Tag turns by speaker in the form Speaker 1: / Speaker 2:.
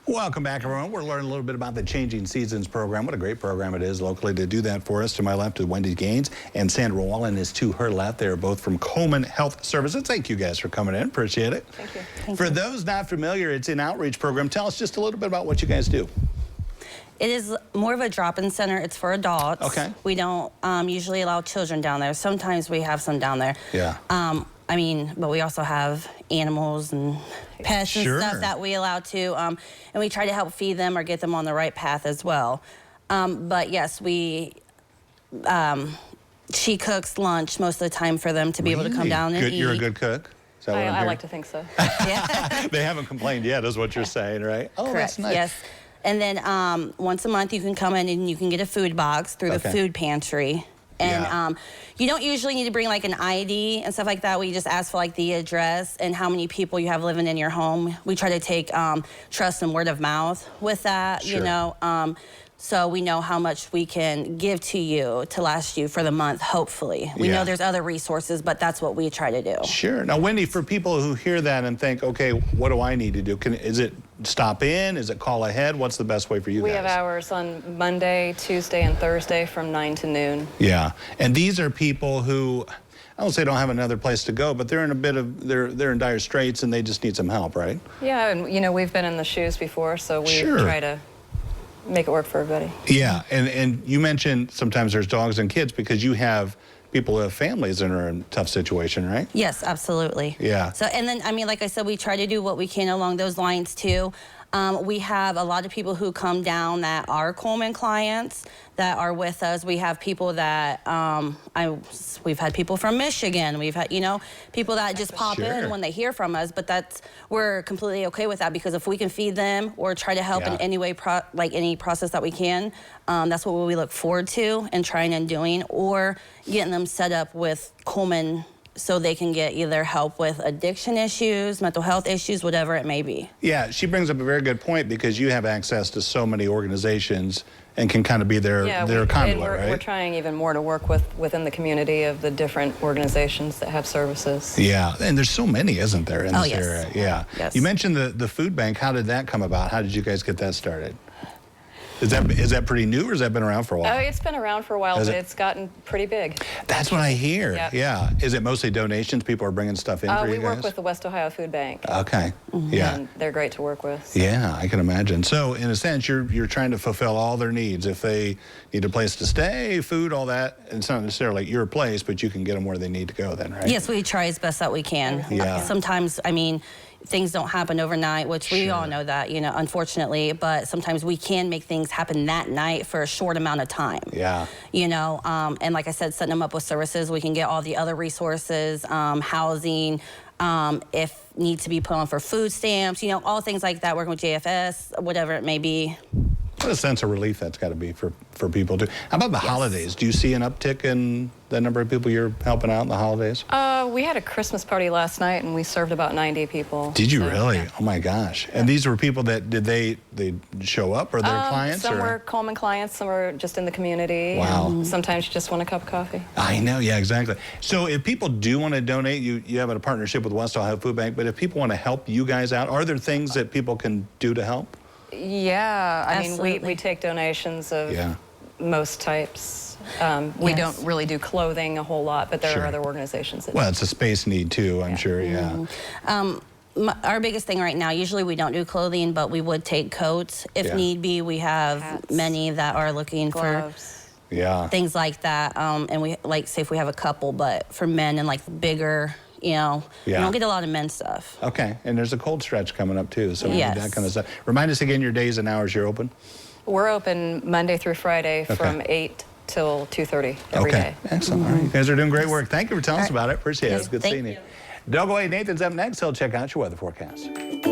Speaker 1: Welcome back, everyone. We're learning a little bit about the Changing Seasons program. What a great program it is locally to do that for us. To my left is Wendy Gaines, and Sandra Wallen is to her left. They're both from Coleman Health Services. Thank you guys for coming in. Appreciate it.
Speaker 2: Thank you.
Speaker 1: For those not familiar, it's an outreach program. Tell us just a little bit about what you guys do.
Speaker 3: It is more of a drop-in center. It's for adults.
Speaker 1: Okay.
Speaker 3: We don't usually allow children down there. Sometimes we have some down there.
Speaker 1: Yeah.
Speaker 3: But we also have animals and pets and stuff that we allow to, and we try to help feed them or get them on the right path as well. But yes, she cooks lunch most of the time for them to be able to come down and eat.
Speaker 1: You're a good cook? Is that what I'm
Speaker 2: I
Speaker 1: hearing?
Speaker 2: like to think so.
Speaker 3: Yeah.
Speaker 1: They haven't complained yet, is what you're saying, right? Oh,
Speaker 3: Correct.
Speaker 1: that's nice.
Speaker 3: Yes. And then once a month you can come in and you can get a food box through the food pantry. And you don't usually need to bring like an ID and stuff like that. We just ask for like the address and how many people you have living in your home. We try to take trust and word of mouth with that, you know. So we know how much we can give to you to last you for the month, hopefully. We know there's other resources, but that's what we try to do.
Speaker 1: Sure. Now, Wendy, for people who hear that and think, okay, what do I need to do? Is it stop in? Is it call ahead? What's the best way for you guys?
Speaker 2: We have hours on Monday, Tuesday, and Thursday from 9 to noon.
Speaker 1: Yeah. And these are people who, I don't say don't have another place to go, but they're in a bit of, they're in dire straits and they just need some help, right?
Speaker 2: Yeah, and you know, we've been in the shoes before, so we try to make it work for everybody.
Speaker 1: Yeah, and you mentioned sometimes there's dogs and kids because you have people who have families that are in a tough situation, right?
Speaker 3: Yes, absolutely.
Speaker 1: Yeah.
Speaker 3: So, and then, I mean, like I said, we try to do what we can along those lines too. We have a lot of people who come down that are Coleman clients that are with us. We have people that, we've had people from Michigan. We've had, you know, people that just pop in when they hear from us, but we're completely okay with that because if we can feed them or try to help in any way, like any process that we can, that's what we look forward to and trying and doing, or getting them set up with Coleman so they can get either help with addiction issues, mental health issues, whatever it may be.
Speaker 1: Yeah, she brings up a very good point because you have access to so many organizations and can kind of be their conduit, right?
Speaker 2: We're trying even more to work within the community of the different organizations that have services.
Speaker 1: Yeah, and there's so many, isn't there, in this area? Yeah.
Speaker 3: Yes.
Speaker 1: You mentioned the food bank. How did that come about? How did you guys get that started? Is that pretty new, or has that been around for a while?
Speaker 2: Oh, it's been around for a while, but it's gotten pretty big.
Speaker 1: That's what I hear.
Speaker 2: Yep.
Speaker 1: Yeah. Is it mostly donations? People are bringing stuff in for you guys?
Speaker 2: We work with the West Ohio Food Bank.
Speaker 1: Okay. Yeah.
Speaker 2: And they're great to work with.
Speaker 1: Yeah, I can imagine. So, in a sense, you're trying to fulfill all their needs. If they need a place to stay, food, all that, it's not necessarily your place, but you can get them where they need to go then, right?
Speaker 3: Yes, we try as best that we can.
Speaker 1: Yeah.
Speaker 3: Sometimes, I mean, things don't happen overnight, which we all know that, you know, unfortunately, but sometimes we can make things happen that night for a short amount of time.
Speaker 1: Yeah.
Speaker 3: You know, and like I said, setting them up with services, we can get all the other resources, housing, if needs to be put on for food stamps, you know, all things like that, working with JFS, whatever it may be.
Speaker 1: What a sense of relief that's got to be for people too. How about the holidays? Do you see an uptick in the number of people you're helping out in the holidays?
Speaker 2: We had a Christmas party last night and we served about 90 people.
Speaker 1: Did you really? Yeah. Oh my gosh. And these were people that, did they show up, or their clients?
Speaker 2: Some were Coleman clients, some were just in the community.
Speaker 1: Wow.
Speaker 2: Sometimes you just want a cup of coffee.
Speaker 1: I know, yeah, exactly. So if people do want to donate, you have a partnership with West Ohio Food Bank, but if people want to help you guys out, are there things that people can do to help?
Speaker 2: Yeah, I mean, we take donations of most types. We don't really do clothing a whole lot, but there are other organizations that do.
Speaker 1: Well, it's a space need too, I'm sure,
Speaker 3: Our biggest thing right now, usually we don't do clothing, but we would take coats if need be. We have hats, many that are looking
Speaker 2: gloves,
Speaker 3: for things like that. And we, like, say if we have a couple, but for men and like bigger, you know, we don't get a lot of men's stuff.
Speaker 1: Okay, and there's a cold stretch coming up too, so we need that kind of stuff. Remind us again your days and hours you're open.
Speaker 2: We're open Monday through Friday from 8 till 2:30 every day.
Speaker 1: Excellent. All right. You guys are doing great work. Thank you for telling us about it. Appreciate it. It's good seeing you. Don't go away. Nathan's up next. He'll check out your weather forecast.